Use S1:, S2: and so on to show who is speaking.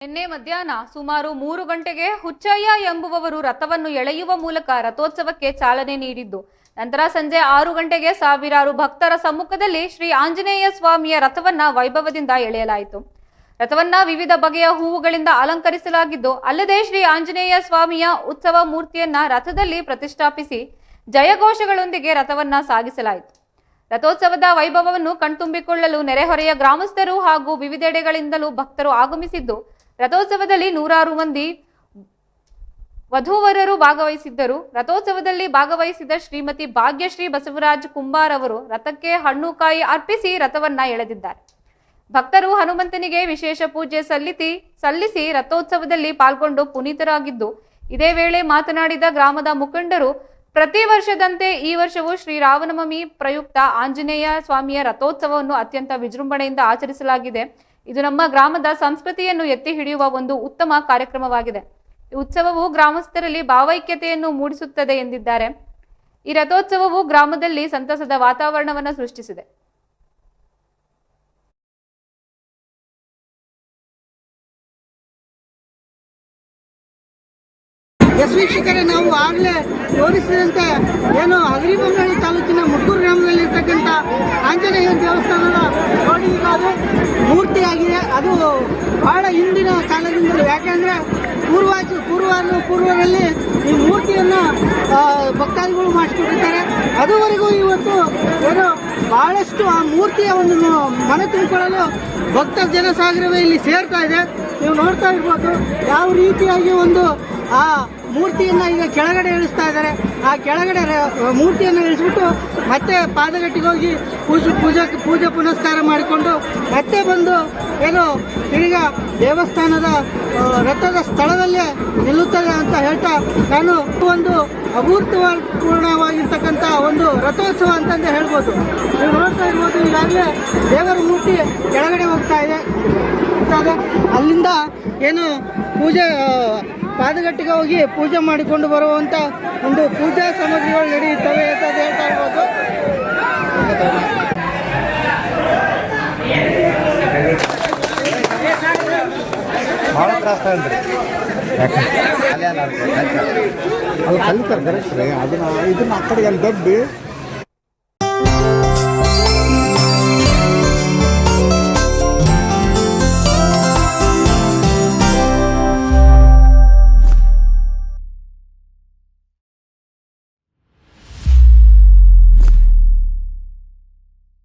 S1: ನಿನ್ನೆ ಮಧ್ಯಾಹ್ನ ಸುಮಾರು 3 ಗಂಟೆಗೆ ಹುಚ್ಚಯ್ಯ ಎಂಬುವವರು ರಥವನ್ನು ಎಳೆಯುವ ಮೂಲಕ ರಥೋತ್ಸವಕ್ಕೆ ಚಾಲನೆ ನೀಡಿದ್ದು, ನಂತರ ಸಂಜೆ 6 ಗಂಟೆಗೆ ಸಾವಿರಾರು ಭಕ್ತರ ಸಮ್ಮುಖದಲ್ಲಿ ಶ್ರೀ ಆಂಜನೇಯ ಸ್ವಾಮಿಯ ರಥವನ್ನ ವೈಭವದಿಂದ ಎಳೆಯಲಾಯಿತು. ರಥವನ್ನ ವಿವಿಧ ಬಗೆಯ ಹೂವುಗಳಿಂದ ಅಲಂಕರಿಸಲಾಗಿದ್ದು, ಅಲ್ಲದೆ ಶ್ರೀ ಆಂಜನೇಯ ಸ್ವಾಮಿಯ ಉತ್ಸವ ಮೂರ್ತಿಯನ್ನ ರಥದಲ್ಲಿ ಪ್ರತಿಷ್ಠಾಪಿಸಿ ಜಯಘೋಷಗಳೊಂದಿಗೆ ರಥವನ್ನ ಸಾಗಿಸಲಾಯಿತು. ರಥೋತ್ಸವದ ವೈಭವವನ್ನು ಕಣ್ತುಂಬಿಕೊಳ್ಳಲು ನೆರೆಹೊರೆಯ ಗ್ರಾಮಸ್ಥರು ಹಾಗೂ ವಿವಿಧೆಡೆಗಳಿಂದಲೂ ಭಕ್ತರು ಆಗಮಿಸಿದ್ದು, ರಥೋತ್ಸವದಲ್ಲಿ ನೂರಾರು ಮಂದಿ ವಧೂವರರು ಭಾಗವಹಿಸಿದ್ದರು. ರಥೋತ್ಸವದಲ್ಲಿ ಭಾಗವಹಿಸಿದ ಶ್ರೀಮತಿ ಭಾಗ್ಯಶ್ರೀ ಬಸವರಾಜ್ ಕುಂಬಾರ್ ಅವರು ರಥಕ್ಕೆ ಹಣ್ಣು ಕಾಯಿ ಅರ್ಪಿಸಿ ರಥವನ್ನ ಎಳೆದಿದ್ದಾರೆ. ಭಕ್ತರು ಹನುಮಂತನಿಗೆ ವಿಶೇಷ ಪೂಜೆ ಸಲ್ಲಿಸಿ ರಥೋತ್ಸವದಲ್ಲಿ ಪಾಲ್ಗೊಂಡು ಪುನೀತರಾಗಿದ್ದು, ಇದೇ ವೇಳೆ ಮಾತನಾಡಿದ ಗ್ರಾಮದ ಮುಖಂಡರು, ಪ್ರತಿ ವರ್ಷದಂತೆ ಈ ವರ್ಷವೂ ಶ್ರೀರಾಮನವಮಿ ಪ್ರಯುಕ್ತ ಆಂಜನೇಯ ಸ್ವಾಮಿಯ ರಥೋತ್ಸವವನ್ನು ಅತ್ಯಂತ ವಿಜೃಂಭಣೆಯಿಂದ ಆಚರಿಸಲಾಗಿದೆ. ಇದು ನಮ್ಮ ಗ್ರಾಮದ ಸಂಸ್ಕೃತಿಯನ್ನು ಎತ್ತಿ ಹಿಡಿಯುವ ಒಂದು ಉತ್ತಮ ಕಾರ್ಯಕ್ರಮವಾಗಿದೆ. ಈ ಉತ್ಸವವು ಗ್ರಾಮಸ್ಥರಲ್ಲಿ ಭಾವೈಕ್ಯತೆಯನ್ನು ಮೂಡಿಸುತ್ತದೆ ಎಂದಿದ್ದಾರೆ. ಈ ರಥೋತ್ಸವವು ಗ್ರಾಮದಲ್ಲಿ ಸಂತಸದ ವಾತಾವರಣವನ್ನು ಸೃಷ್ಟಿಸಿದೆ.
S2: ವೀಕ್ಷಕರೇ, ನಾವು ಆಗಲೇ ತೋರಿಸಿದಂತೆ ಏನು ಹಗರಿಬೊಮ್ಮನಹಳ್ಳಿ ತಾಲೂಕಿನ ಮುಡ್ಕೂರು ಗ್ರಾಮದಲ್ಲಿರ್ತಕ್ಕಂಥ ಆಂಜನೇಯ ದೇವಸ್ಥಾನದ ನೋಡಿ ಅದು ಮೂರ್ತಿಯಾಗಿದೆ. ಅದು ಬಹಳ ಹಿಂದಿನ ಕಾಲದಿಂದಲೂ, ಯಾಕೆಂದರೆ ಪೂರ್ವದಲ್ಲಿ ಈ ಮೂರ್ತಿಯನ್ನು ಭಕ್ತಾದಿಗಳು ಮಾಡಿಸ್ಕೊಂಡಿರ್ತಾರೆ. ಅದುವರೆಗೂ ಇವತ್ತು ಏನು ಬಹಳಷ್ಟು ಆ ಮೂರ್ತಿಯ ಒಂದು ಮನ ತುಂಬಿಕೊಳ್ಳಲು ಭಕ್ತ ಜನಸಾಗರವೇ ಇಲ್ಲಿ ಸೇರ್ತಾ ಇದೆ. ನೀವು ನೋಡ್ತಾ ಇರ್ಬೋದು ಯಾವ ರೀತಿಯಾಗಿ ಒಂದು ಆ ಮೂರ್ತಿಯನ್ನು ಈಗ ಕೆಳಗಡೆ ಇಳಿಸ್ತಾ ಇದ್ದಾರೆ. ಆ ಕೆಳಗಡೆ ಮೂರ್ತಿಯನ್ನು ಇಳಿಸ್ಬಿಟ್ಟು ಮತ್ತೆ ಪಾದಗಟ್ಟಿಗೆ ಹೋಗಿ ಪೂಜೆ ಪುನಸ್ಕಾರ ಮಾಡಿಕೊಂಡು ಮತ್ತೆ ಬಂದು ಏನು ತಿರ್ಗ ದೇವಸ್ಥಾನದ ರಥದ ಸ್ಥಳದಲ್ಲೇ ನಿಲ್ಲುತ್ತದೆ ಅಂತ ಹೇಳ್ತಾ, ನಾನು ಒಂದು ಅಭೂತಪೂರ್ಣವಾಗಿರ್ತಕ್ಕಂಥ ಒಂದು ರಥೋತ್ಸವ ಅಂತಂದೇ ಹೇಳ್ಬೋದು. ನೀವು ನೋಡ್ತಾ ಇರ್ಬೋದು ಈಗಾಗಲೇ ದೇವರ ಮೂರ್ತಿ ಕೆಳಗಡೆ ಹೋಗ್ತಾ ಇದೆ. ಅಲ್ಲಿಂದ ಏನು ಪಾದಗಟ್ಟಿಗೆ ಹೋಗಿ ಪೂಜೆ ಮಾಡಿಕೊಂಡು ಬರುವಂಥ ಒಂದು ಪೂಜಾ ಸಾಮಗ್ರಿಗಳು ನಡೆಯುತ್ತವೆ ಅಂತ ಹೇಳ್ತಾ ಇರ್ಬೋದು.
S3: ಭಾಳ ತ್ರಾಸ ಅಲ್ರಿ, ಯಾಕಂದ್ರೆ ಅಲ್ಲಿ ಕಲಿತಾರೆ ಅದನ್ನ ಆ ಕಡೆಗೆ ಅಲ್ಲಿ ದಬ್ಬಿ